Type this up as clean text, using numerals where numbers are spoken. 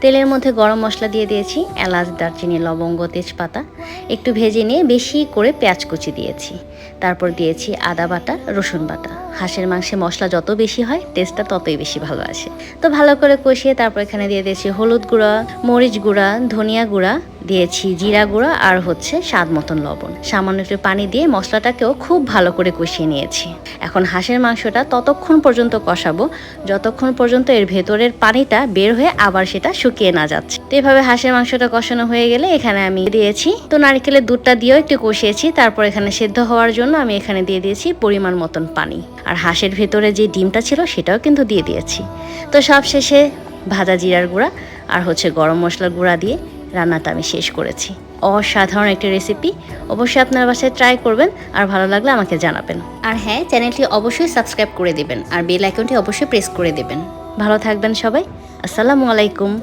তেলের মধ্যে গরম মশলা দিয়ে দিয়েছি, এলাচ, দারচিনি, লবঙ্গ, তেজপাতা। একটু ভেজে নিয়ে বেশি করে পেঁয়াজ কুচি দিয়েছি। তারপর দিয়েছি আদা বাটা, রসুন বাটা। হাঁসের মাংসে মশলা যত বেশি হয় টেস্টটা ততই বেশি ভালো আসে। তো ভালো করে কষিয়ে তারপর এখানে দিয়ে দিয়েছি হলুদ গুঁড়া, মরিচ গুঁড়া, ধনিয়া গুঁড়া, দিয়েছি জিরা গুঁড়া আর স্বাদ মতন লবণ। সামান্য একটু পানি দিয়ে মশলাটাকেও খুব ভালো করে কষিয়ে নিয়েছি। এখন হাঁসের মাংসটা ততক্ষণ পর্যন্ত কষাবো যতক্ষণ পর্যন্ত এর ভেতরের পানিটা বের হয়ে আবার সেটা শুকিয়ে না যাচ্ছে। তো এভাবে হাঁসের মাংসটা কষানো হয়ে গেলে এখানে আমি দিয়েছি তো নারকেলের দুধটা দিয়েও একটু কষিয়েছি। তারপর এখানে সেদ্ধ হওয়ার জন্য আমি এখানে দিয়ে দিয়েছি পরিমাণ মতন পানি। আর হাঁসের ভেতরে যে ডিমটা ছিল সেটাও কিন্তু দিয়ে দিয়েছি। তো সব শেষে ভাজা জিরার গুঁড়া আর গরম মশলার গুঁড়া দিয়ে রান্নাটা আমি শেষ করেছি। অসাধারণ একটি রেসিপি, অবশ্যই আপনার বাসায় ট্রাই করবেন আর ভালো লাগলে আমাকে জানাবেন। আর হ্যাঁ, চ্যানেলটি অবশ্যই সাবস্ক্রাইব করে দেবেন আর বেল আইকনটি অবশ্যই প্রেস করে দেবেন। ভালো থাকবেন সবাই। আসসালামু আলাইকুম।